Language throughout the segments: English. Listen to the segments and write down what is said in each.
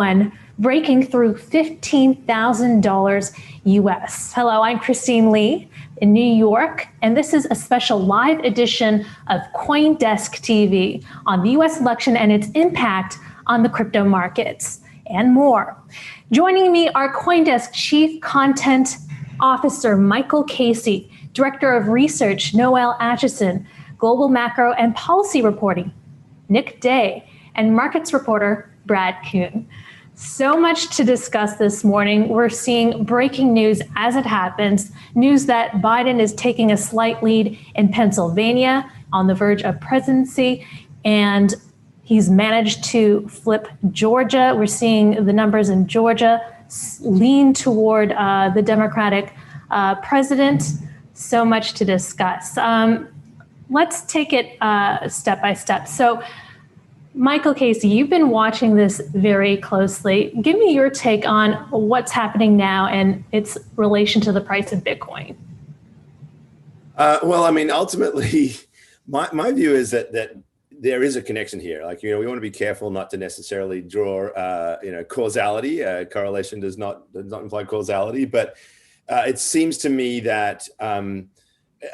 Bitcoin breaking through $15,000 US. Hello, I'm Christine Lee in New York, and this is a special live edition of CoinDesk TV on the US election and its impact on the crypto markets and more. Joining me are CoinDesk Chief Content Officer Michael Casey, Director of Research Noel Atchison, Global Macro and Policy Reporting Nick Day, and Markets Reporter Brad Kuhn. So much to discuss this morning. We're seeing breaking news as it happens, news that Biden is taking a slight lead in Pennsylvania on the verge of presidency, and he's managed to flip Georgia. We're seeing the numbers in Georgia lean toward the Democratic president. So much to discuss. Let's take it step by step. So, Michael Casey, you've been watching this very closely. Give me your take on what's happening now and its relation to the price of Bitcoin. Well, I mean, ultimately, my view is that there is a connection here. Like, we want to be careful not to necessarily draw, causality. Correlation does not imply causality, but it seems to me that,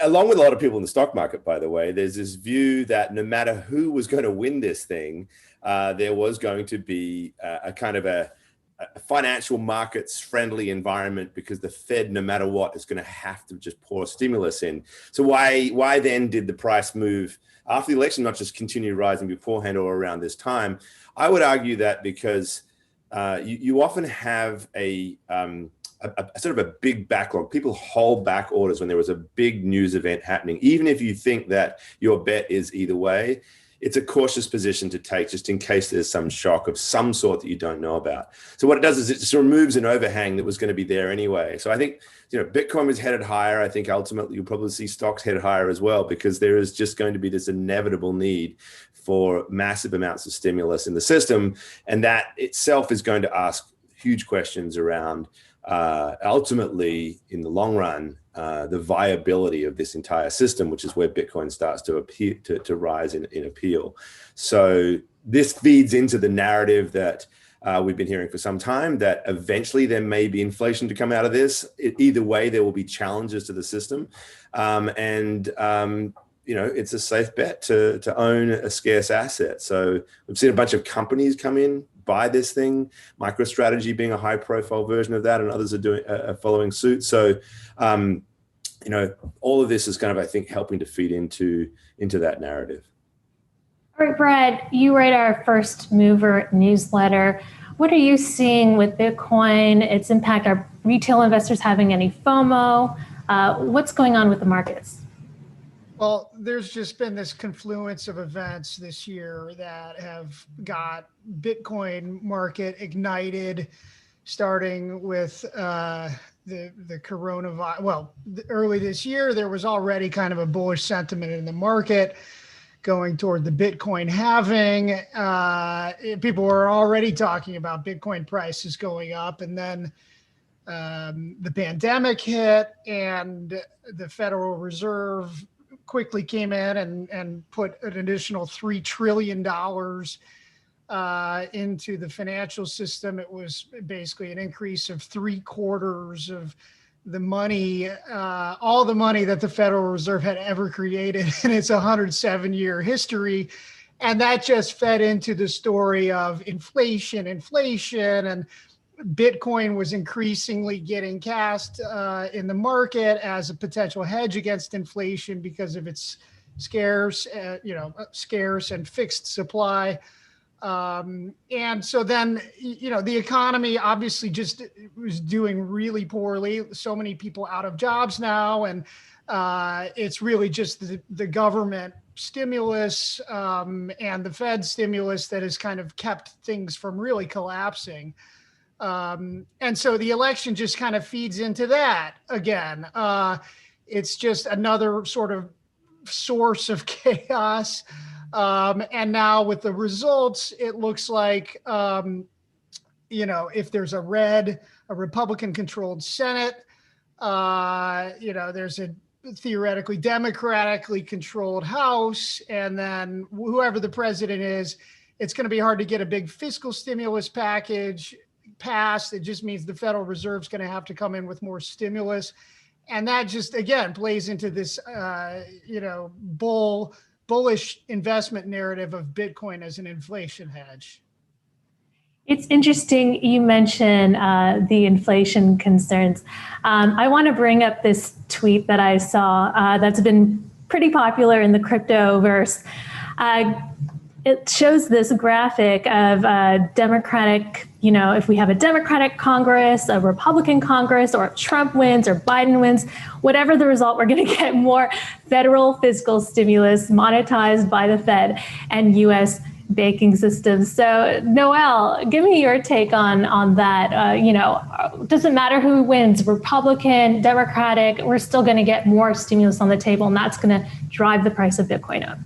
along with a lot of people in the stock market, by the way, there's this view that no matter who was going to win this thing, there was going to be a kind of a financial markets friendly environment, because the Fed, no matter what, is going to have to just pour stimulus in. So why then did the price move after the election not just continue rising beforehand or around this time? I would argue that because you often have a sort of a big backlog. People hold back orders when there was a big news event happening. Even if you think that your bet is either way, it's a cautious position to take just in case there's some shock of some sort that you don't know about. So what it does is it just removes an overhang that was going to be there anyway. So I think, Bitcoin was headed higher. I think ultimately you'll probably see stocks head higher as well, because there is just going to be this inevitable need for massive amounts of stimulus in the system. And that itself is going to ask huge questions around ultimately, in the long run, the viability of this entire system, which is where Bitcoin starts to appear to rise in appeal. So this feeds into the narrative that we've been hearing for some time, that eventually there may be inflation to come out of this. Either way, there will be challenges to the system, and it's a safe bet to own a scarce asset. So we've seen a bunch of companies come in, buy this thing, MicroStrategy being a high profile version of that, and others are following suit. So, all of this is kind of, I think, helping to feed into that narrative. All right, Brad, you write our First Mover newsletter. What are you seeing with Bitcoin, its impact? Are retail investors having any FOMO? What's going on with the markets? Well, there's just been this confluence of events this year that have got Bitcoin market ignited, starting with the coronavirus. Well, early this year, there was already kind of a bullish sentiment in the market going toward the Bitcoin halving. People were already talking about Bitcoin prices going up, and then the pandemic hit, and the Federal Reserve quickly came in and put an additional $3 trillion into the financial system. It was basically an increase of 3/4 of the money, all the money that the Federal Reserve had ever created in its 107-year history. And that just fed into the story of inflation, and Bitcoin was increasingly getting cast in the market as a potential hedge against inflation because of its scarce and fixed supply. And so then, the economy obviously just was doing really poorly. So many people out of jobs now, and it's really just the government stimulus and the Fed stimulus that has kind of kept things from really collapsing. And so the election just kind of feeds into that again. It's just another sort of source of chaos. And now with the results, it looks like, if there's a Republican controlled Senate, there's a theoretically democratically controlled House, and then whoever the president is it's going to be hard to get a big fiscal stimulus package passed. It just means the Federal Reserve's going to have to come in with more stimulus. And that just, again, plays into this, bullish investment narrative of Bitcoin as an inflation hedge. It's interesting you mention the inflation concerns. I want to bring up this tweet that I saw that's been pretty popular in the cryptoverse. It shows this graphic of Democratic, if we have a Democratic Congress, a Republican Congress, or Trump wins or Biden wins, whatever the result, we're going to get more federal fiscal stimulus monetized by the Fed and U.S. banking systems. So, Noel, give me your take on that. Doesn't matter who wins, Republican, Democratic, we're still going to get more stimulus on the table, and that's going to drive the price of Bitcoin up.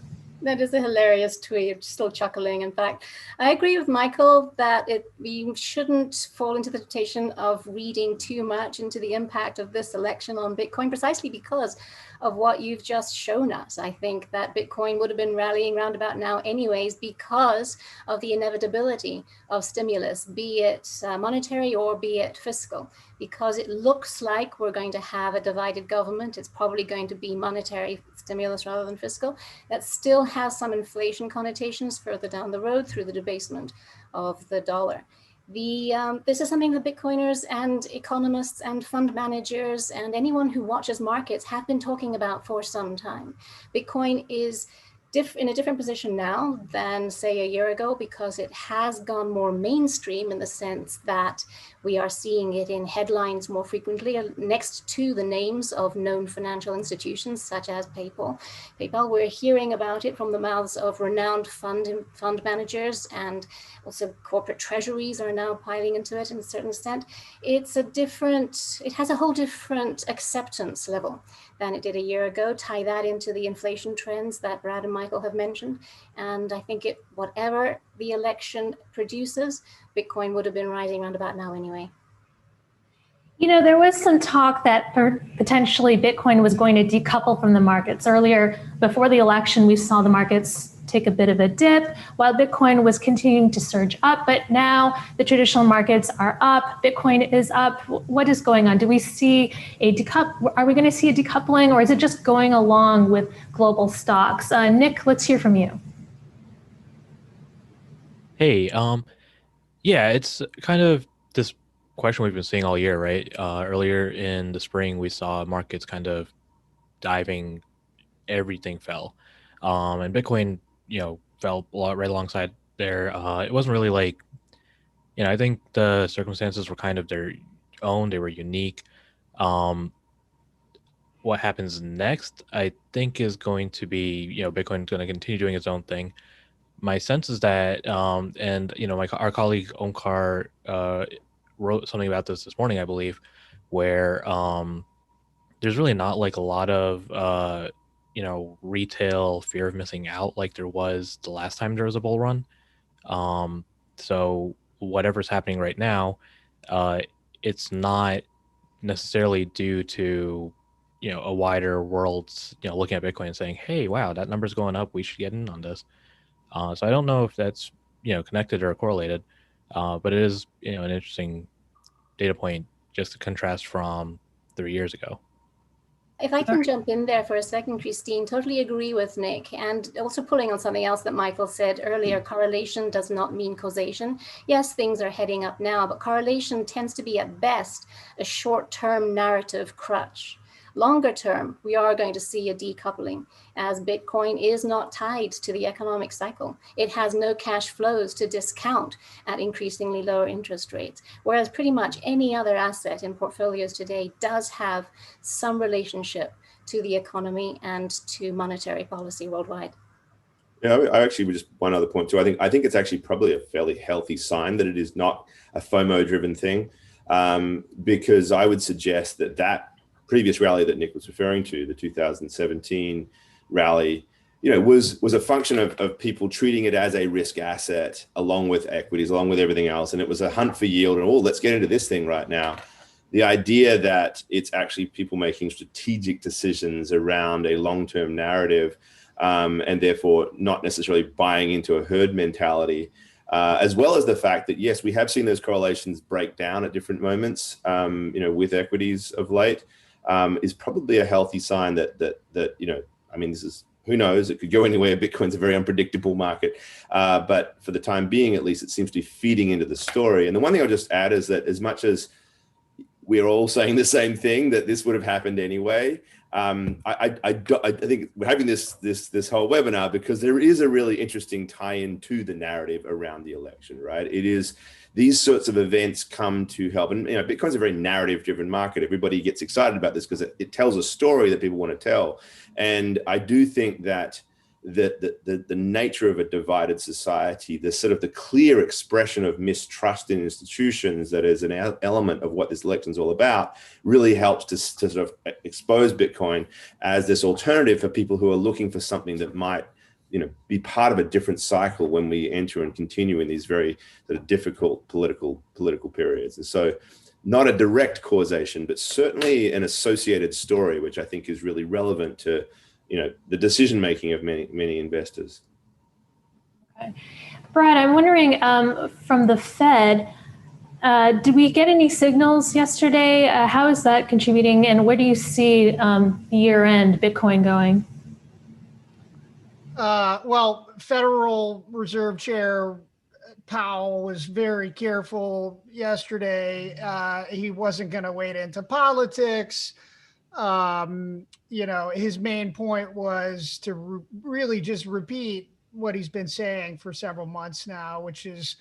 That is a hilarious tweet. I'm still chuckling. In fact, I agree with Michael that we shouldn't fall into the temptation of reading too much into the impact of this election on Bitcoin, precisely because of what you've just shown us. I think that Bitcoin would have been rallying round about now anyways because of the inevitability of stimulus, be it monetary or be it fiscal. Because it looks like we're going to have a divided government, it's probably going to be monetary stimulus rather than fiscal. That still has some inflation connotations further down the road through the debasement of the dollar. This is something that Bitcoiners and economists and fund managers and anyone who watches markets have been talking about for some time. Bitcoin is in a different position now than, say, a year ago, because it has gone more mainstream in the sense that we are seeing it in headlines more frequently next to the names of known financial institutions such as PayPal. We're hearing about it from the mouths of renowned fund managers, and also corporate treasuries are now piling into it in a certain extent. It has a whole different acceptance level than it did a year ago. Tie that into the inflation trends that Brad and Michael have mentioned. And I think whatever the election produces, Bitcoin would have been rising around about now anyway. There was some talk that potentially Bitcoin was going to decouple from the markets. Earlier, before the election, we saw the markets take a bit of a dip while Bitcoin was continuing to surge up. But now the traditional markets are up. Bitcoin is up. What is going on? Do we see Are we going to see a decoupling, or is it just going along with global stocks? Nick, let's hear from you. Hey, yeah, it's kind of this question we've been seeing all year, right? Earlier in the spring, we saw markets kind of diving, everything fell. And Bitcoin, fell right alongside there. It wasn't really like, I think the circumstances were kind of their own, they were unique. What happens next, I think, is going to be, Bitcoin's going to continue doing its own thing. My sense is that, our colleague Omkar wrote something about this morning, I believe, where there's really not like a lot of retail fear of missing out like there was the last time there was a bull run. So whatever's happening right now, it's not necessarily due to a wider world looking at Bitcoin and saying, hey, wow, that number's going up, we should get in on this. So I don't know if that's connected or correlated, but it is an interesting data point just to contrast from 3 years ago. If I can jump in there for a second, Christine, totally agree with Nick. And also pulling on something else that Michael said earlier, correlation does not mean causation. Yes, things are heading up now, but correlation tends to be at best a short-term narrative crutch. Longer term, we are going to see a decoupling as Bitcoin is not tied to the economic cycle. It has no cash flows to discount at increasingly lower interest rates, whereas pretty much any other asset in portfolios today does have some relationship to the economy and to monetary policy worldwide. Yeah, I actually just one other point too. I think it's actually probably a fairly healthy sign that it is not a FOMO-driven thing, because I would suggest that previous rally that Nick was referring to, the 2017 rally, was a function of people treating it as a risk asset along with equities, along with everything else. And it was a hunt for yield and, let's get into this thing right now. The idea that it's actually people making strategic decisions around a long-term narrative and therefore not necessarily buying into a herd mentality, as well as the fact that, yes, we have seen those correlations break down at different moments, with equities of late, is probably a healthy sign that I mean, this is, who knows, it could go anywhere. Bitcoin's a very unpredictable market. But for the time being, at least, it seems to be feeding into the story. And the one thing I'll just add is that as much as we're all saying the same thing, that this would have happened anyway, I think we're having this whole webinar because there is a really interesting tie-in to the narrative around the election, right? It is, these sorts of events come to help. And Bitcoin's a very narrative-driven market. Everybody gets excited about this because it tells a story that people want to tell. And I do think that the nature of a divided society, the sort of the clear expression of mistrust in institutions that is an element of what this election is all about, really helps to sort of expose Bitcoin as this alternative for people who are looking for something that might be part of a different cycle when we enter and continue in these very sort of difficult political periods. And so not a direct causation, but certainly an associated story, which I think is really relevant to the decision-making of many investors. Okay. Brad, I'm wondering, from the Fed, did we get any signals yesterday? How is that contributing, and where do you see year-end Bitcoin going? Well, Federal Reserve Chair Powell was very careful yesterday. He wasn't going to wade into politics. His main point was to really just repeat what he's been saying for several months now, which is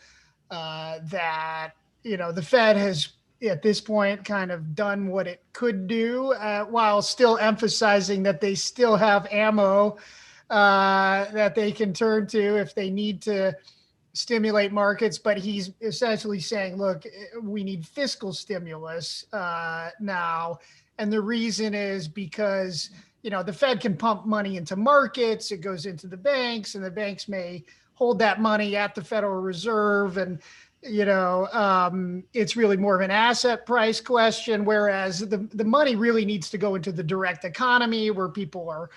that, the Fed has at this point kind of done what it could do, while still emphasizing that they still have ammo that they can turn to if they need to stimulate markets. But he's essentially saying, look, we need fiscal stimulus now. And the reason is because, the Fed can pump money into markets, it goes into the banks, and the banks may hold that money at the Federal Reserve. And, it's really more of an asset price question, whereas the money really needs to go into the direct economy where people are,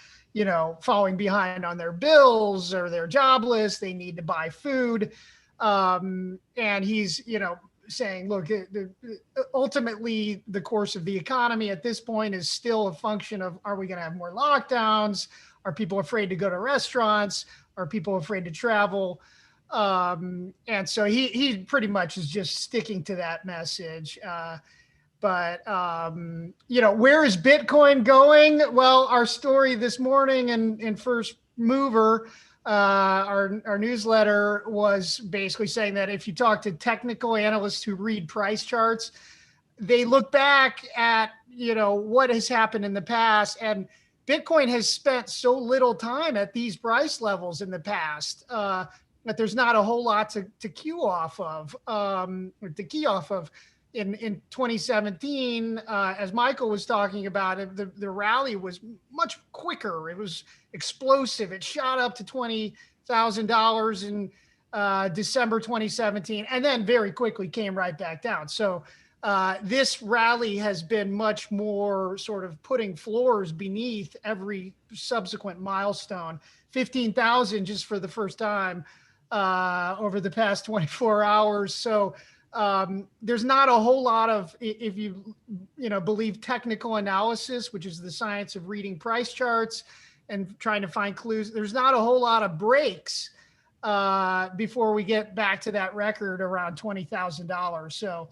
falling behind on their bills or they're jobless, they need to buy food. And he's, saying, look, ultimately the course of the economy at this point is still a function of, are we going to have more lockdowns? Are people afraid to go to restaurants? Are people afraid to travel? And so he pretty much is just sticking to that message. But where is Bitcoin going? Well, our story this morning in First Mover, our newsletter was basically saying that if you talk to technical analysts who read price charts, they look back at, what has happened in the past, and Bitcoin has spent so little time at these price levels in the past that there's not a whole lot to key off of. In 2017, as Michael was talking about it, the rally was much quicker. It was explosive. It shot up to $20,000 in December 2017, and then very quickly came right back down. So this rally has been much more sort of putting floors beneath every subsequent milestone. 15,000 just for the first time over the past 24 hours. So there's not a whole lot of, if you believe technical analysis, which is the science of reading price charts and trying to find clues, there's not a whole lot of breaks before we get back to that record around $20,000. So,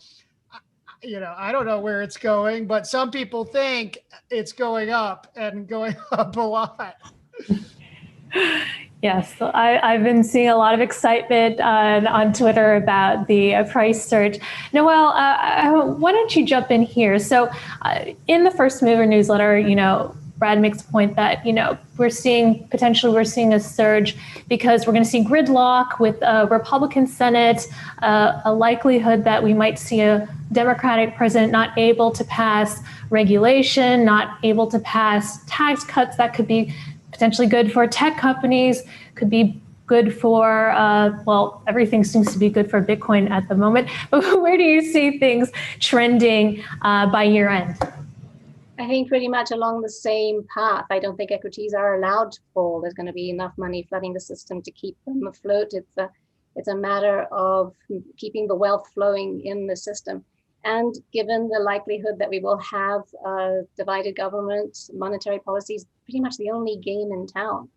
I don't know where it's going, but some people think it's going up and going up a lot. Yes, I've been seeing a lot of excitement on Twitter about the price surge. Noelle, why don't you jump in here? So in the First Mover newsletter, Brad makes a point that, we're seeing a surge because we're going to see gridlock with a Republican Senate, a likelihood that we might see a Democratic president not able to pass regulation, not able to pass tax cuts that could be potentially good for tech companies, could be good for, everything seems to be good for Bitcoin at the moment. But where do you see things trending by year end? I think pretty much along the same path. I don't think equities are allowed to fall. There's going to be enough money flooding the system to keep them afloat. It's a matter of keeping the wealth flowing in the system. And given the likelihood that we will have a divided government, monetary policy is pretty much the only game in town.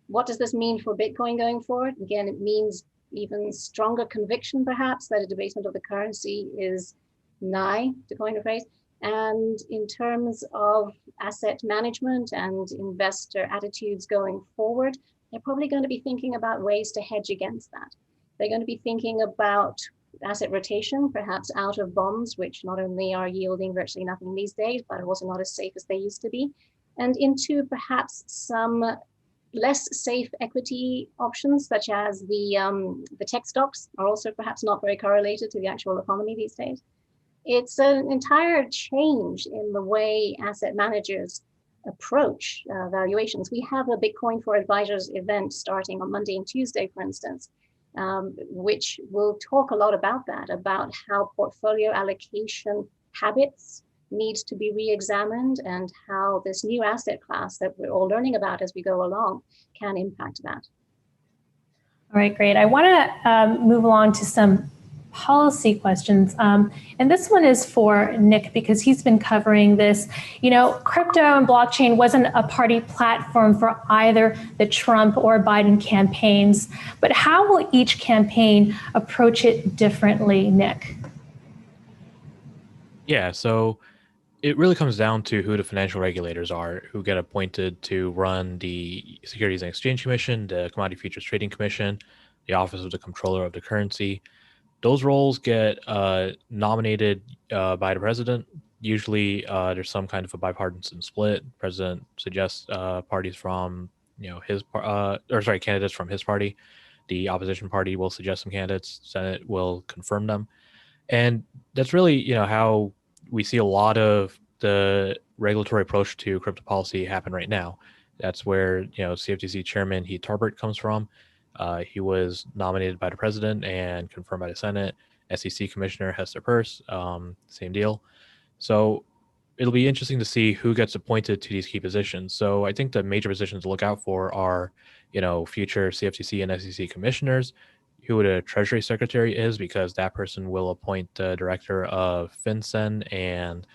What does this mean for Bitcoin going forward? Again, it means even stronger conviction, perhaps, that a debasement of the currency is nigh, to coin a phrase. And in terms of asset management and investor attitudes going forward, they're probably going to be thinking about ways to hedge against that. They're going to be thinking about asset rotation, perhaps out of bonds, which not only are yielding virtually nothing these days, but are also not as safe as they used to be, and into perhaps some less safe equity options, such as the tech stocks are also perhaps not very correlated to the actual economy these days. It's an entire change in the way asset managers approach valuations. We have a Bitcoin for Advisors event starting on Monday and Tuesday, for instance, which will talk a lot about that, about how portfolio allocation habits need to be re-examined and how this new asset class that we're all learning about as we go along can impact that. All right, great. I want to move along to some policy questions. And this one is for Nick, because he's been covering this. You know, crypto and blockchain wasn't a party platform for either the Trump or Biden campaigns, but how will each campaign approach it differently, Nick? Yeah, so it really comes down to who the financial regulators are who get appointed to run the Securities and Exchange Commission, the Commodity Futures Trading Commission, the Office of the Comptroller of the Currency. Those roles get nominated by the president. Usually there's some kind of a bipartisan split. The president suggests parties from, candidates from his party. The opposition party will suggest some candidates. Senate will confirm them. And that's really, how we see a lot of the regulatory approach to crypto policy happen right now. That's where, CFTC Chairman Heath Tarbert comes from. He was nominated by the president and confirmed by the Senate. SEC Commissioner Hester Peirce, same deal. So it'll be interesting to see who gets appointed to these key positions. So I think the major positions to look out for are, future CFTC and SEC commissioners, who the Treasury Secretary is, because that person will appoint the director of FinCEN, and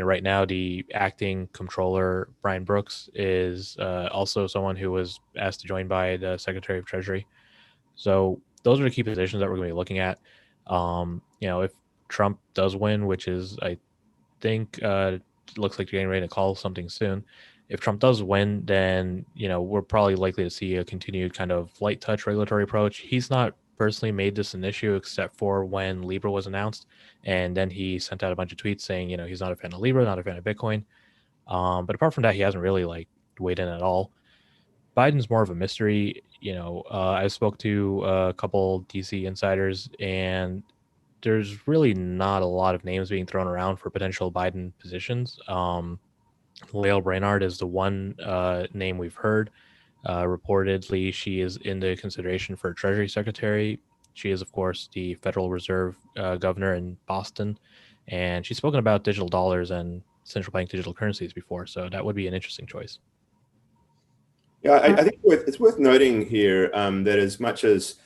right now the acting comptroller Brian Brooks is also someone who was asked to join by the Secretary of Treasury. So those are the key positions that we're going to be looking at. If Trump does win, which is, I think, looks like you're getting ready to call something soon. If Trump does win, then, we're probably likely to see a continued kind of light touch regulatory approach. He's not personally made this an issue except for when Libra was announced. And then he sent out a bunch of tweets saying, he's not a fan of Libra, not a fan of Bitcoin. But apart from that, he hasn't really weighed in at all. Biden's more of a mystery. I spoke to a couple DC insiders, and there's really not a lot of names being thrown around for potential Biden positions. Lael Brainard is the one name we've heard. Reportedly, she is in the consideration for Treasury Secretary. She is, of course, the Federal Reserve governor in Boston, and she's spoken about digital dollars and central bank digital currencies before, so that would be an interesting choice. Yeah, I think it's worth noting here that as much as,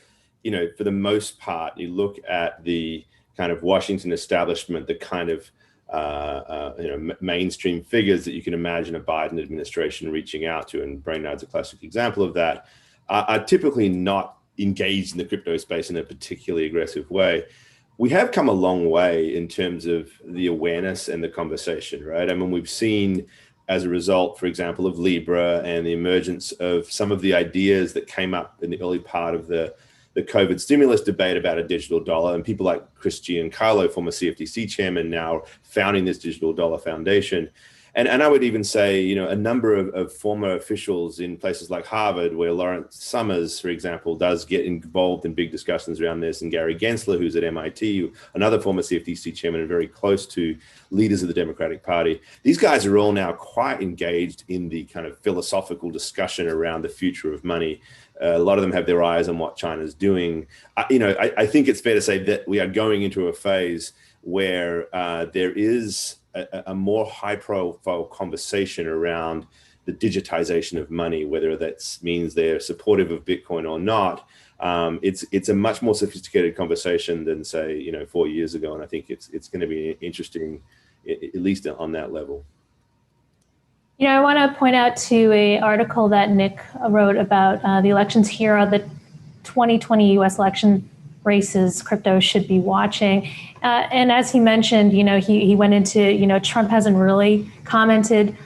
for the most part, you look at the kind of Washington establishment, the kind of mainstream figures that you can imagine a Biden administration reaching out to, and Brainard's a classic example of that, are typically not engaged in the crypto space in a particularly aggressive way. We have come a long way in terms of the awareness and the conversation, right? I mean, we've seen, as a result, for example, of Libra and the emergence of some of the ideas that came up in the early part of the COVID stimulus debate about a digital dollar, and people like Chris Giancarlo, former CFTC chairman, now founding this digital dollar foundation. And I would even say, a number of former officials in places like Harvard, where Lawrence Summers, for example, does get involved in big discussions around this, and Gary Gensler, who's at MIT, another former CFTC chairman and very close to leaders of the Democratic Party. These guys are all now quite engaged in the kind of philosophical discussion around the future of money. A lot of them have their eyes on what China's doing. I think it's fair to say that we are going into a phase where there is a more high profile conversation around the digitization of money, whether that means they're supportive of Bitcoin or not. It's a much more sophisticated conversation than, say, 4 years ago. And I think it's going to be interesting, at least on that level. I want to point out to an article that Nick wrote about the elections. Here are the 2020 U.S. election races crypto should be watching. And as he mentioned, he went into, Trump hasn't really commented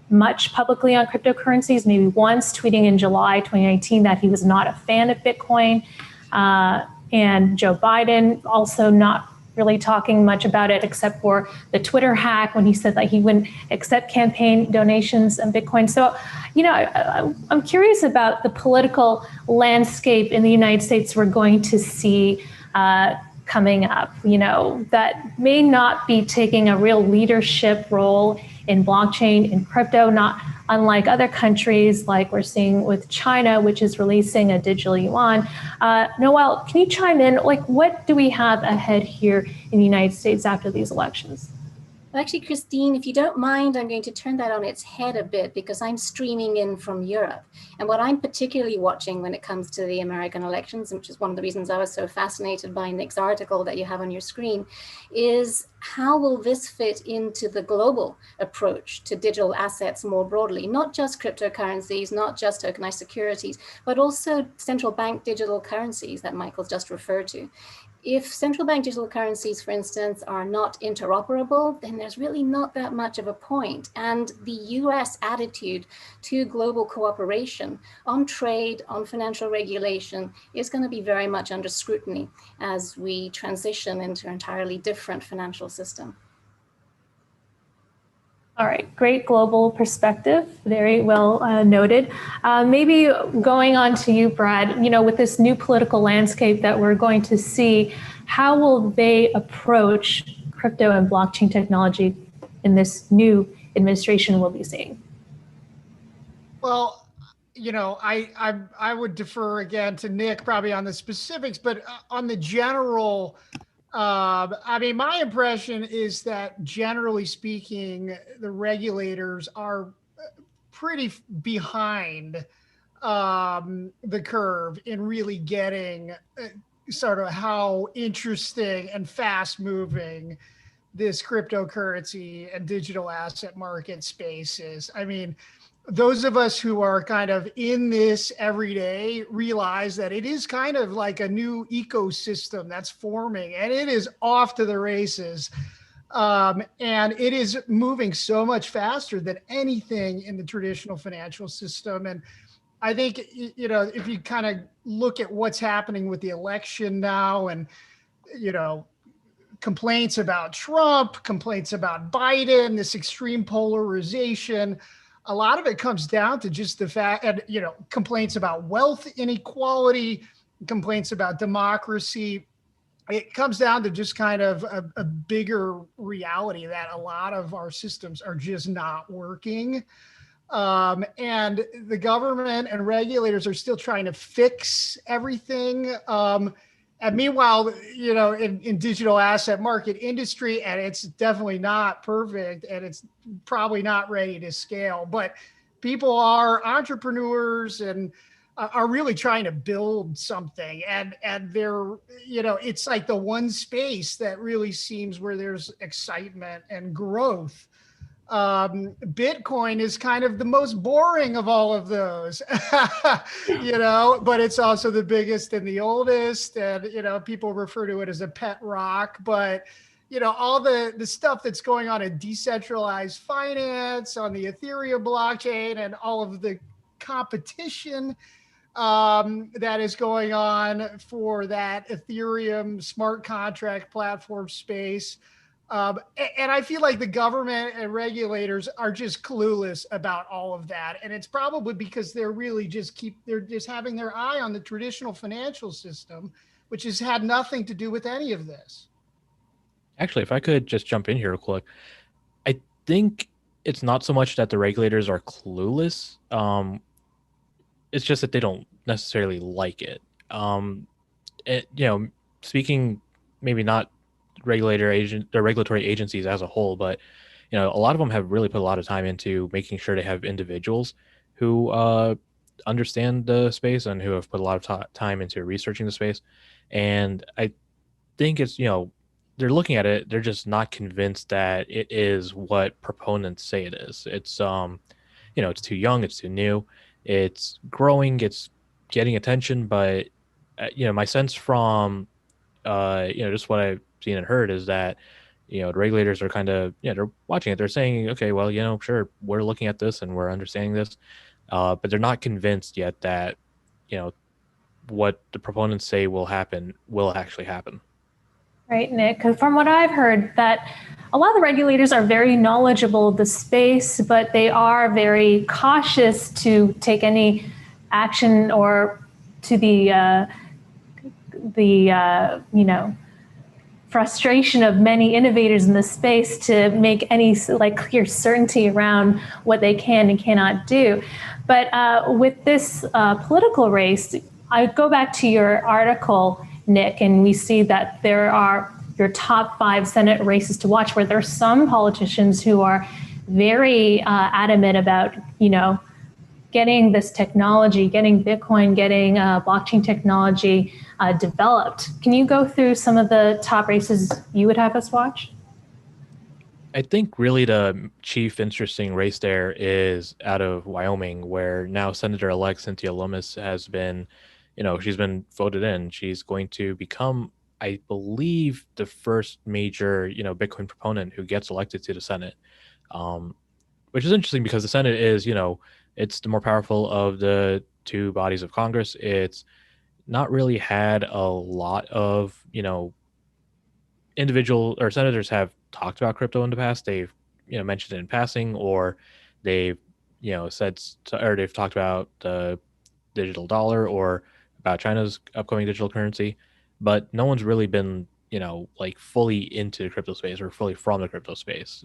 much publicly on cryptocurrencies, maybe once, tweeting in July 2019 that he was not a fan of Bitcoin. And Joe Biden also not really talking much about it, except for the Twitter hack when he said that he wouldn't accept campaign donations in Bitcoin. So, I'm curious about the political landscape in the United States we're going to see coming up, that may not be taking a real leadership role in blockchain and crypto, not unlike other countries like we're seeing with China, which is releasing a digital yuan. Noel, can you chime in? What do we have ahead here in the United States after these elections? Well, actually, Christine, if you don't mind, I'm going to turn that on its head a bit because I'm streaming in from Europe. And what I'm particularly watching when it comes to the American elections, which is one of the reasons I was so fascinated by Nick's article that you have on your screen, is how will this fit into the global approach to digital assets more broadly, not just cryptocurrencies, not just tokenized securities, but also central bank digital currencies that Michael's just referred to. If central bank digital currencies, for instance, are not interoperable, then there's really not that much of a point. And the US attitude to global cooperation on trade, on financial regulation, is going to be very much under scrutiny as we transition into an entirely different financial system. All right, great global perspective, very well noted. Maybe going on to you, Brad, with this new political landscape that we're going to see, how will they approach crypto and blockchain technology in this new administration we'll be seeing? Well, I would defer again to Nick probably on the specifics, but on the general, my impression is that generally speaking, the regulators are pretty behind the curve in really getting sort of how interesting and fast moving this cryptocurrency and digital asset market space is. Those of us who are kind of in this every day realize that it is kind of like a new ecosystem that's forming, and it is off to the races. And it is moving so much faster than anything in the traditional financial system. And I think, if you kind of look at what's happening with the election now and, complaints about Trump, complaints about Biden, this extreme polarization, a lot of it comes down to just the fact, and complaints about wealth inequality, complaints about democracy. It comes down to just kind of a bigger reality that a lot of our systems are just not working. And the government and regulators are still trying to fix everything. And meanwhile, in digital asset market industry, and it's definitely not perfect and it's probably not ready to scale, but people are entrepreneurs and are really trying to build something. And they're, it's like the one space that really seems where there's excitement and growth. Bitcoin is kind of the most boring of all of those, but it's also the biggest and the oldest. And, people refer to it as a pet rock, but, all the stuff that's going on in decentralized finance, on the Ethereum blockchain, and all of the competition that is going on for that Ethereum smart contract platform space. And I feel like the government and regulators are just clueless about all of that. And it's probably because they're really they're just having their eye on the traditional financial system, which has had nothing to do with any of this. Actually, if I could just jump in here real quick, I think it's not so much that the regulators are clueless. It's just that they don't necessarily like it. Speaking maybe not regulatory agencies as a whole, but a lot of them have really put a lot of time into making sure they have individuals who understand the space and who have put a lot of time into researching the space. And I think it's, they're looking at it, they're just not convinced that it is what proponents say it is. It's it's too young, it's too new, it's growing, it's getting attention, but my sense from just what I've seen and heard is that the regulators are kind of they're watching it, they're saying, okay, well, sure, we're looking at this and we're understanding this, but they're not convinced yet that you know what the proponents say will happen will actually happen. Right, Nick, because from what I've heard, that a lot of the regulators are very knowledgeable of the space, but they are very cautious to take any action or to the frustration of many innovators in the space to make any clear certainty around what they can and cannot do. But with this political race, I go back to your article, Nick, and we see that there are your top 5 Senate races to watch, where there are some politicians who are very adamant about, getting this technology, getting Bitcoin, getting blockchain technology developed. Can you go through some of the top races you would have us watch? I think really the chief interesting race there is out of Wyoming, where now Senator-elect Cynthia Lummis has been, she's been voted in. She's going to become, I believe, the first major, Bitcoin proponent who gets elected to the Senate, which is interesting because the Senate is, it's the more powerful of the 2 bodies of Congress. It's not really had a lot of, individual or senators have talked about crypto in the past. They've mentioned it in passing, or they've said, or they've talked about the digital dollar or about China's upcoming digital currency, but no one's really been fully into the crypto space or fully from the crypto space.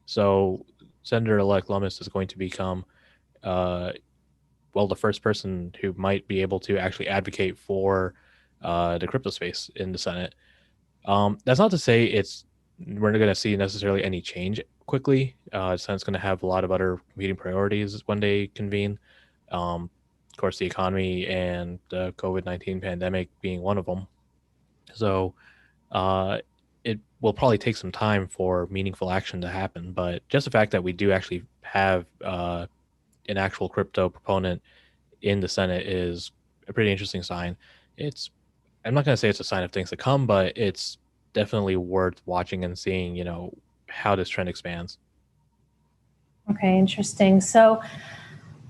So Senator-elect Lummis is going to become the first person who might be able to actually advocate for the crypto space in the Senate. That's not to say we're not going to see necessarily any change quickly. The Senate's going to have a lot of other competing priorities when they convene. Of course, the economy and the COVID-19 pandemic being one of them. So it will probably take some time for meaningful action to happen. But just the fact that we do actually have an actual crypto proponent in the Senate is a pretty interesting sign. I'm not going to say it's a sign of things to come, but it's definitely worth watching and seeing, how this trend expands. Okay, interesting. So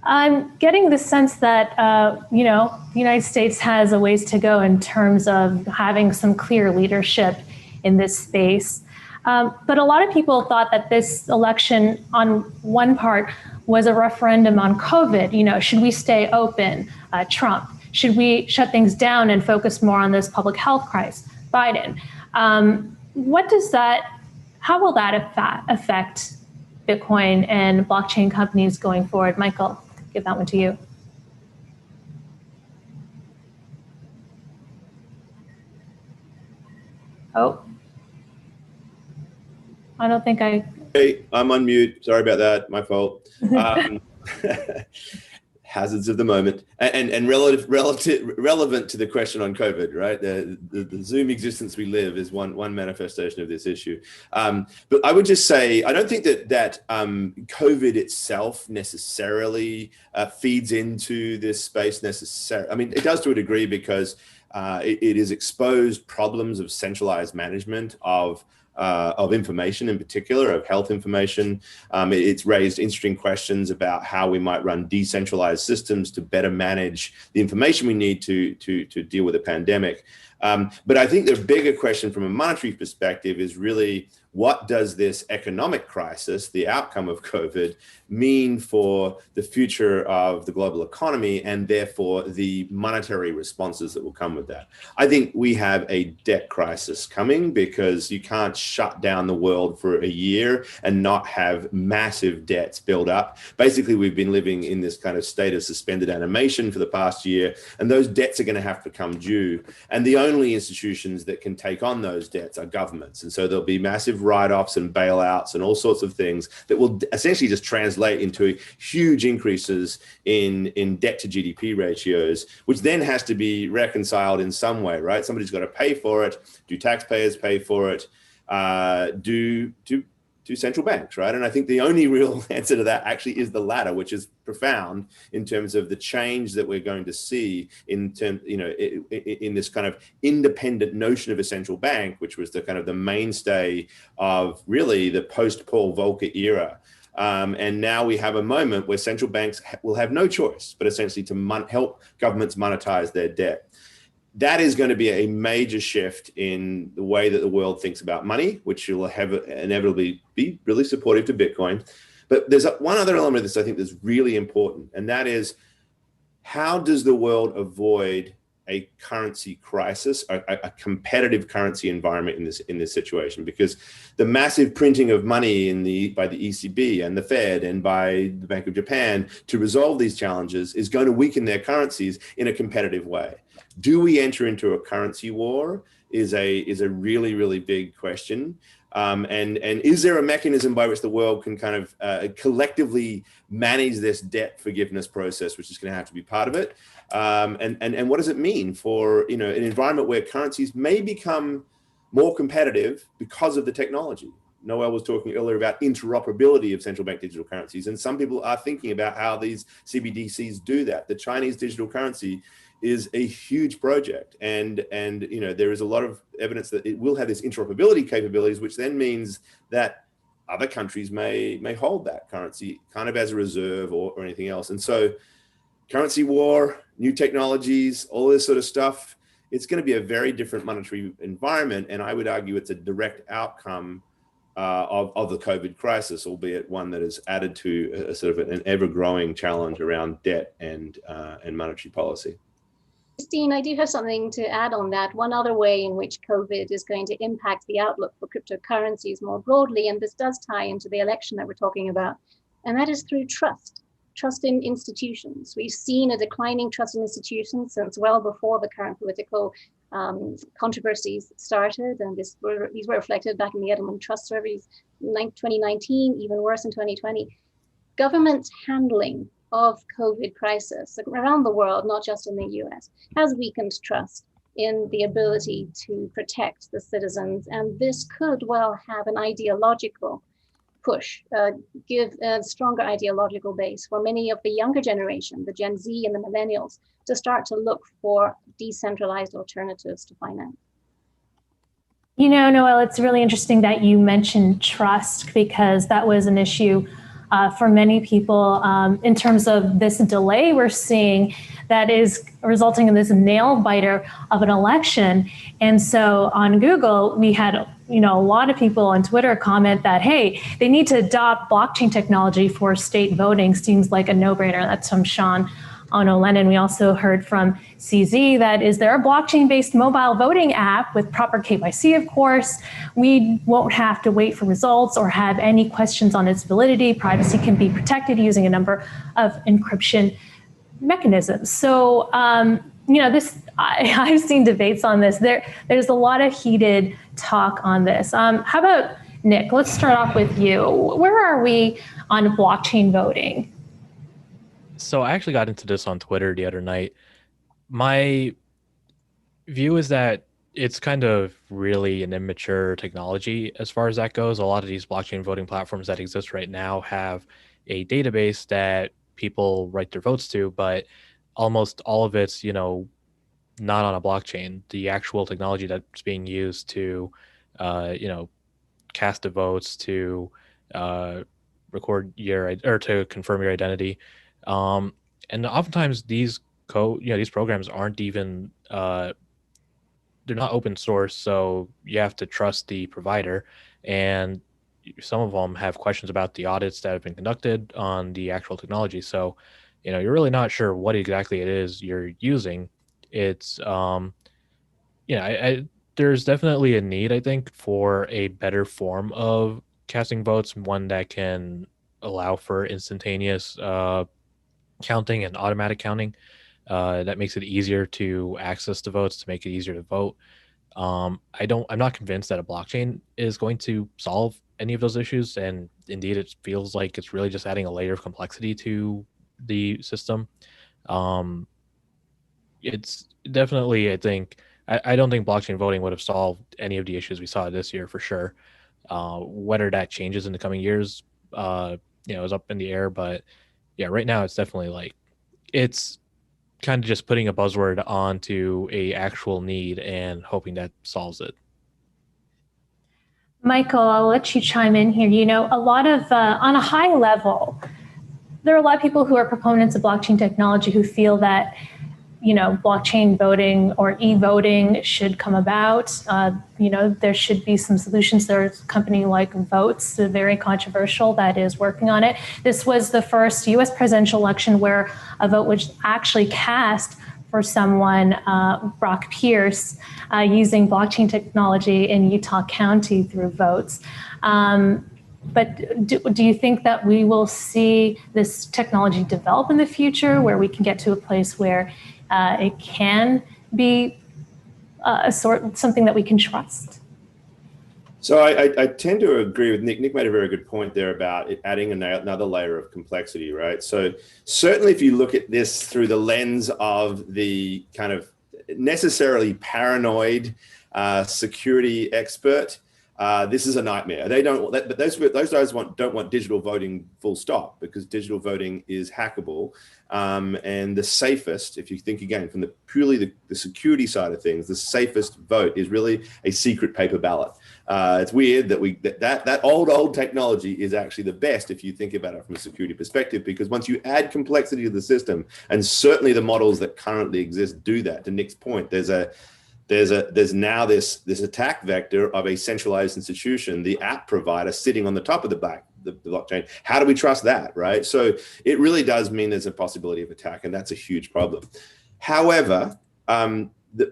I'm getting the sense that, the United States has a ways to go in terms of having some clear leadership in this space. But a lot of people thought that this election, on one part, was a referendum on COVID. Should we stay open? Trump. Should we shut things down and focus more on this public health crisis? Biden. How will that affect Bitcoin and blockchain companies going forward? Michael, give that one to you. Oh, I don't think I... Hey, I'm on mute. Sorry about that. My fault. Hazards of the moment, and relevant to the question on COVID, right? The Zoom existence we live is one manifestation of this issue. But I would just say, I don't think that COVID itself necessarily feeds into this space necessarily. I mean, it does to a degree because it has exposed problems of centralized management of information, in particular of health information. It's raised interesting questions about how we might run decentralized systems to better manage the information we need to deal with a pandemic. But I think the bigger question from a monetary perspective is really, what does this economic crisis, the outcome of COVID, mean for the future of the global economy and therefore the monetary responses that will come with that? I think we have a debt crisis coming because you can't shut down the world for a year and not have massive debts build up. Basically, we've been living in this kind of state of suspended animation for the past year, and those debts are going to have to come due. And the only institutions that can take on those debts are governments. And so there'll be massive write-offs and bailouts and all sorts of things that will essentially just translate into huge increases in debt to GDP ratios, which then has to be reconciled in some way, right? Somebody's got to pay for it. Do taxpayers pay for it? Do central banks, right? And I think the only real answer to that actually is the latter, which is profound in terms of the change that we're going to see in this kind of independent notion of a central bank, which was the kind of the mainstay of really the post-Paul Volcker era. And now we have a moment where central banks will have no choice, but essentially to help governments monetize their debt. That is going to be a major shift in the way that the world thinks about money, which will have inevitably be really supportive to Bitcoin. But there's one other element of this I think that's really important, and that is, how does the world avoid a currency crisis, a competitive currency environment in this situation? Because the massive printing of money by the ECB and the Fed and by the Bank of Japan to resolve these challenges is going to weaken their currencies in a competitive way. Do we enter into a currency war is a really, really big question. And is there a mechanism by which the world can kind of collectively manage this debt forgiveness process, which is going to have to be part of it? And what does it mean for an environment where currencies may become more competitive because of the technology? Noel was talking earlier about interoperability of central bank digital currencies, and some people are thinking about how these CBDCs do that. The Chinese digital currency is a huge project, and there is a lot of evidence that it will have this interoperability capabilities, which then means that other countries may hold that currency kind of as a reserve or anything else. And so currency war, new technologies, all this sort of stuff, it's going to be a very different monetary environment, and I would argue it's a direct outcome of the COVID crisis, albeit one that is added to a sort of an ever-growing challenge around debt and monetary policy. Christine, I do have something to add on that. One other way in which COVID is going to impact the outlook for cryptocurrencies more broadly, and this does tie into the election that we're talking about, and that is through trust in institutions. We've seen a declining trust in institutions since well before the current political controversies started, and these were reflected back in the Edelman Trust surveys in 2019, even worse in 2020. Government handling of COVID crisis around the world, not just in the US, has weakened trust in the ability to protect the citizens. And this could well have an ideological push, give a stronger ideological base for many of the younger generation, the Gen Z and the millennials, to start to look for decentralized alternatives to finance. Noel, it's really interesting that you mentioned trust, because that was an issue for many people in terms of this delay we're seeing that is resulting in this nail biter of an election. And so on Google, we had a lot of people on Twitter comment that, hey, they need to adopt blockchain technology for state voting. Seems like a no-brainer. That's from Sean Ono-Lennon. We also heard from CZ that, is there a blockchain-based mobile voting app with proper KYC, of course? We won't have to wait for results or have any questions on its validity. Privacy can be protected using a number of encryption mechanisms. So, I've seen debates on this. There's a lot of heated talk on this. How about Nick? Let's start off with you. Where are we on blockchain voting? So I actually got into this on Twitter the other night. My view is that it's kind of really an immature technology as far as that goes. A lot of these blockchain voting platforms that exist right now have a database that people write their votes to, but almost all of it's, not on a blockchain. The actual technology that's being used to, cast the votes, to record or to confirm your identity. And oftentimes these these programs aren't even, they're not open source, so you have to trust the provider. And some of them have questions about the audits that have been conducted on the actual technology. So, you're really not sure what exactly it is you're using. It's, there's definitely a need, I think, for a better form of casting votes, one that can allow for instantaneous counting and automatic counting. That makes it easier to access the votes, to make it easier to vote. I'm not convinced that a blockchain is going to solve any of those issues. And indeed, it feels like it's really just adding a layer of complexity to the system. Um, it's definitely, I think, I don't think blockchain voting would have solved any of the issues we saw this year for sure. Whether that changes in the coming years, is up in the air. But yeah, right now it's definitely like it's kind of just putting a buzzword onto a actual need and hoping that solves it. Michael, I'll let you chime in here. A lot of, on a high level, there are a lot of people who are proponents of blockchain technology who feel that, blockchain voting or e-voting should come about. There should be some solutions. There's a company like Votes, very controversial, that is working on it. This was the first US presidential election where a vote was actually cast for someone, Brock Pierce, using blockchain technology in Utah County through Votes. But do you think that we will see this technology develop in the future, where we can get to a place where it can be something that we can trust? So I tend to agree with Nick. Nick made a very good point there about it adding another layer of complexity, right? So certainly if you look at this through the lens of the kind of necessarily paranoid security expert, this is a nightmare. They don't, but those guys don't want digital voting full stop, because digital voting is hackable. And the safest, if you think again from purely the security side of things, the safest vote is really a secret paper ballot. It's weird that that old technology is actually the best if you think about it from a security perspective, because once you add complexity to the system, and certainly the models that currently exist do that. To Nick's point, there's now this attack vector of a centralized institution, the app provider, sitting on the top of the blockchain. How do we trust that, right? So it really does mean there's a possibility of attack, and that's a huge problem. However,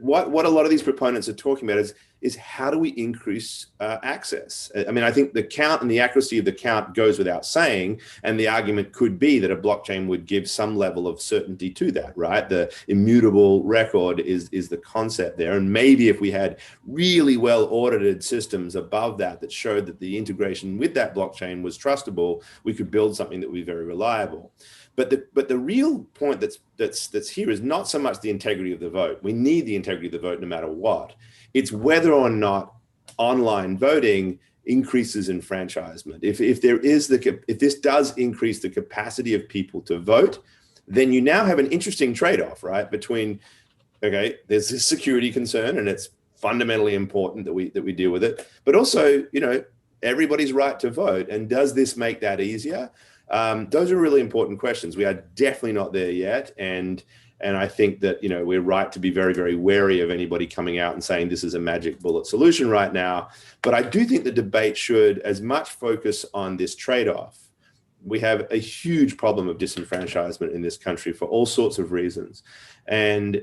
what a lot of these proponents are talking about is how do we increase access? I mean, I think the count and the accuracy of the count goes without saying, and the argument could be that a blockchain would give some level of certainty to that, right? The immutable record is the concept there, and maybe if we had really well audited systems above that showed that the integration with that blockchain was trustable, we could build something that would be very reliable. But the real point that's here is not so much the integrity of the vote. We need the integrity of the vote no matter what. It's whether or not online voting increases enfranchisement. If this does increase the capacity of people to vote, then you now have an interesting trade-off, right? Between, okay, there's this security concern, and it's fundamentally important that we deal with it, but also, everybody's right to vote, and does this make that easier? Those are really important questions. We are definitely not there yet, and I think that we're right to be very, very wary of anybody coming out and saying this is a magic bullet solution right now. But I do think the debate should as much focus on this trade-off. We have a huge problem of disenfranchisement in this country for all sorts of reasons, and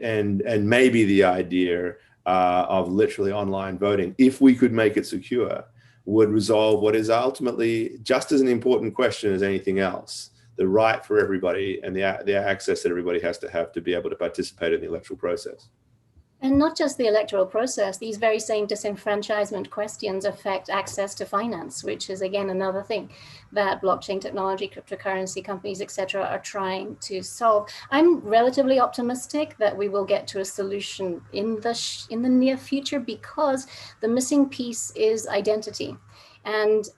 maybe the idea of literally online voting, if we could make it secure, would resolve what is ultimately just as an important question as anything else: the right for everybody and the access that everybody has to be able to participate in the electoral process. And not just the electoral process, these very same disenfranchisement questions affect access to finance, which is, again, another thing that blockchain technology, cryptocurrency companies, etc., are trying to solve. I'm relatively optimistic that we will get to a solution in the near future, because the missing piece is identity. And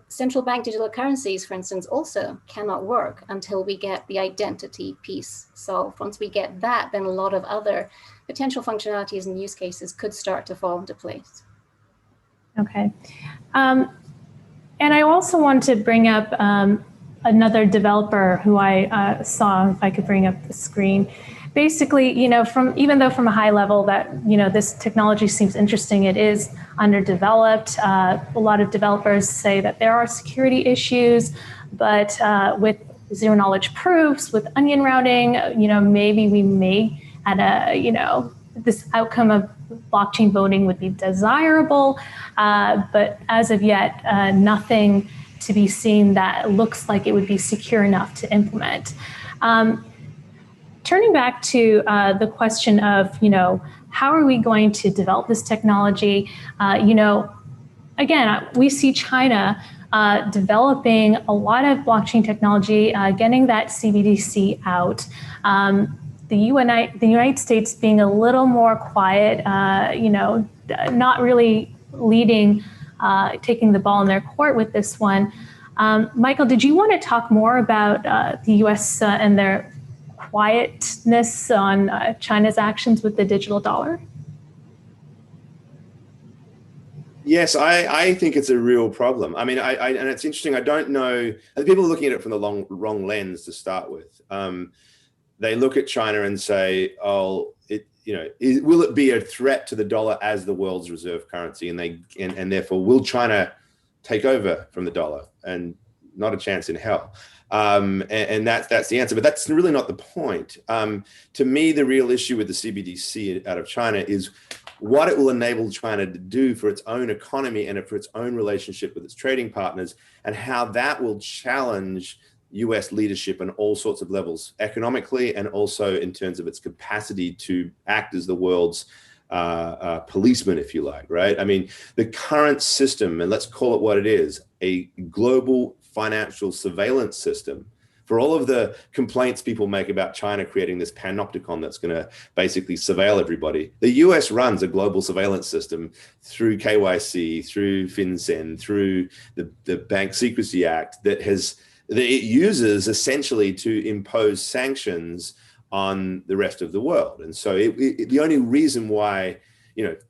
central bank digital currencies, for instance, also cannot work until we get the identity piece solved. Once we get that, then a lot of other potential functionalities and use cases could start to fall into place. Okay. And I also want to bring up another developer who I saw, if I could bring up the screen. Basically, even though from a high level that, this technology seems interesting, it is underdeveloped. A lot of developers say that there are security issues, but with zero knowledge proofs, with onion routing, maybe we may, at this outcome of blockchain voting would be desirable, but as of yet, nothing to be seen that looks like it would be secure enough to implement. Turning back to the question of, how are we going to develop this technology? Again, we see China developing a lot of blockchain technology, getting that CBDC out. The United States being a little more quiet, not really leading, taking the ball in their court with this one. Michael, did you want to talk more about the US and their quietness on China's actions with the digital dollar? Yes, I think it's a real problem. I mean, and it's interesting. I don't know. People are looking at it from the wrong lens to start with. They look at China and say, "Oh, will it be a threat to the dollar as the world's reserve currency?" And therefore, will China take over from the dollar? And not a chance in hell. And that's the answer. But that's really not the point. To me, the real issue with the CBDC out of China is what it will enable China to do for its own economy and for its own relationship with its trading partners, and how that will challenge US leadership on all sorts of levels, economically and also in terms of its capacity to act as the world's policeman, if you like, right? I mean, the current system, and let's call it what it is, a global financial surveillance system. For all of the complaints people make about China creating this panopticon that's going to basically surveil everybody, the US runs a global surveillance system through KYC, through FinCEN, through the Bank Secrecy Act that it uses essentially to impose sanctions on the rest of the world. And so the only reason why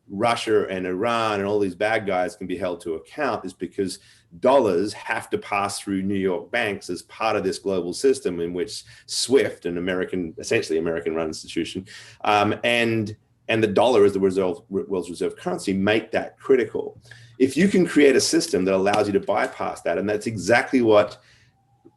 Russia and Iran and all these bad guys can be held to account is because dollars have to pass through New York banks as part of this global system in which SWIFT, an essentially American-run institution, and the dollar as the world's reserve currency make that critical. If you can create a system that allows you to bypass that, and that's exactly what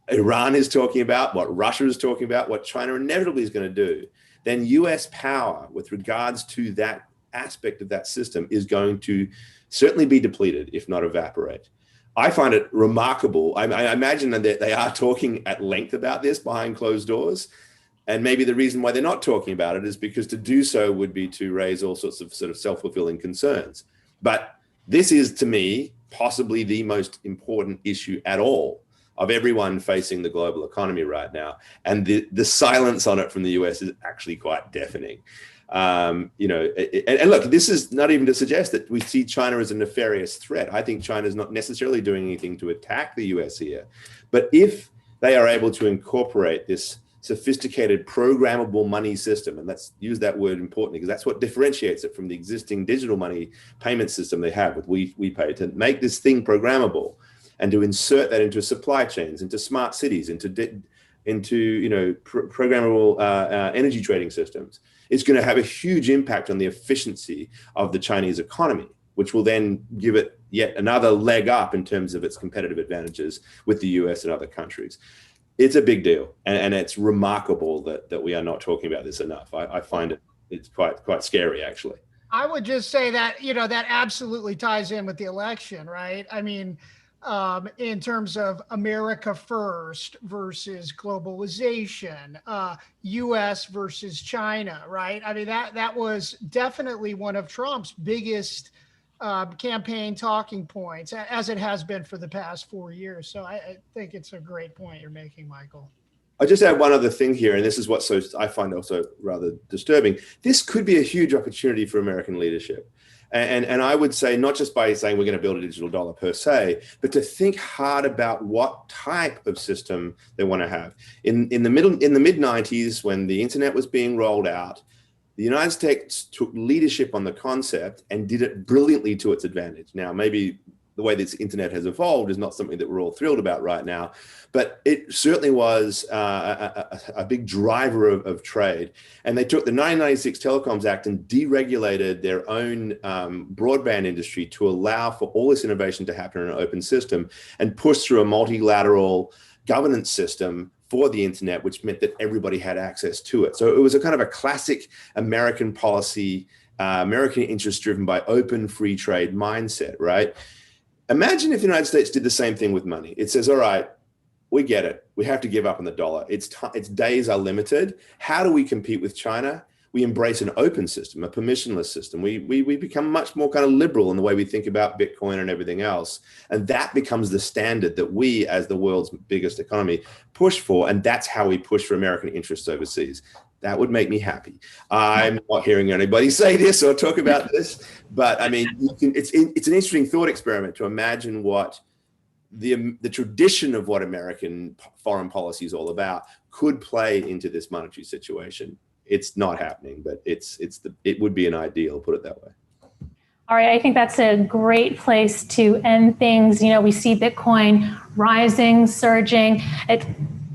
Iran is talking about, what Russia is talking about, what China inevitably is going to do, then US power with regards to that aspect of that system is going to certainly be depleted, if not evaporate. I find it remarkable. I imagine that they are talking at length about this behind closed doors. And maybe the reason why they're not talking about it is because to do so would be to raise all sorts of sort of self-fulfilling concerns. But this is, to me, possibly the most important issue at all of everyone facing the global economy right now. And the silence on it from the US is actually quite deafening. And look, this is not even to suggest that we see China as a nefarious threat. I think China is not necessarily doing anything to attack the US here. But if they are able to incorporate this sophisticated programmable money system, and let's use that word importantly, because that's what differentiates it from the existing digital money payment system they have with WePay, to make this thing programmable and to insert that into supply chains, into smart cities, into programmable energy trading systems, it's going to have a huge impact on the efficiency of the Chinese economy, which will then give it yet another leg up in terms of its competitive advantages with the US and other countries. It's a big deal, and it's remarkable that we are not talking about this enough. I find it's quite scary, actually. I would just say that, that absolutely ties in with the election, right? I mean, in terms of America first versus globalization, US versus China, right? I mean, that was definitely one of Trump's biggest campaign talking points, as it has been for the past 4 years. So I think it's a great point you're making, Michael. I just add one other thing here, and this is what I find also rather disturbing. This could be a huge opportunity for American leadership. And I would say, not just by saying we're going to build a digital dollar per se, but to think hard about what type of system they want to have. In the mid-90s, when the internet was being rolled out, the United States took leadership on the concept and did it brilliantly to its advantage. Now, maybe the way this internet has evolved is not something that we're all thrilled about right now, but it certainly was a big driver of trade. And they took the 1996 Telecoms Act and deregulated their own broadband industry to allow for all this innovation to happen in an open system, and push through a multilateral governance system for the internet, which meant that everybody had access to it. So it was a kind of a classic American policy American interest driven by open free trade mindset, right? Imagine if the United States did the same thing with money. It says, all right, we get it. We have to give up on the dollar. Its days are limited. How do we compete with China? We embrace an open system, a permissionless system. We become much more kind of liberal in the way we think about Bitcoin and everything else. And that becomes the standard that we, as the world's biggest economy, push for. And that's how we push for American interests overseas. That would make me happy. I'm not hearing anybody say this or talk about this, but I mean, it's an interesting thought experiment to imagine what the tradition of what American foreign policy is all about could play into this monetary situation. It's not happening, but it would be an ideal, put it that way. All right, I think that's a great place to end things. You know, we see Bitcoin rising, surging. It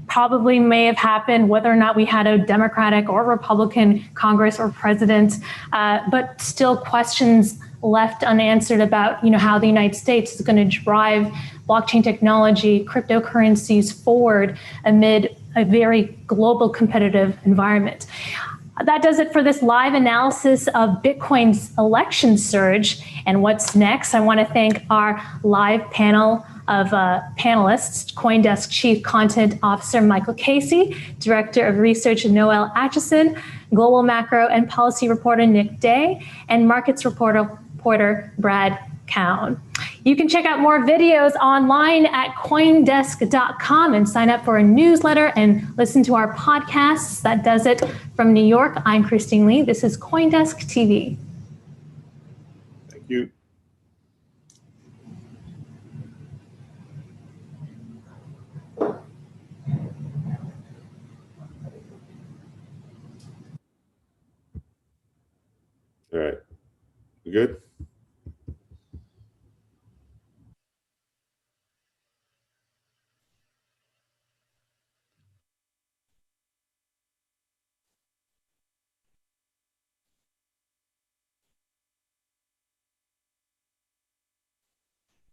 probably may have happened whether or not we had a Democratic or Republican Congress or president, but still questions left unanswered about, you know, how the United States is going to drive blockchain technology, cryptocurrencies forward amid a very global competitive environment. That does it for this live analysis of Bitcoin's election surge and what's next. I want to thank our live panel of panelists, CoinDesk Chief Content Officer Michael Casey, Director of Research Noel Atchison, Global Macro and Policy Reporter Nick Day, and Markets Reporter Brad Cowan. You can check out more videos online at coindesk.com and sign up for a newsletter and listen to our podcasts. That does it from New York. I'm Christine Lee. This is CoinDesk TV. Thank you. All right. We good?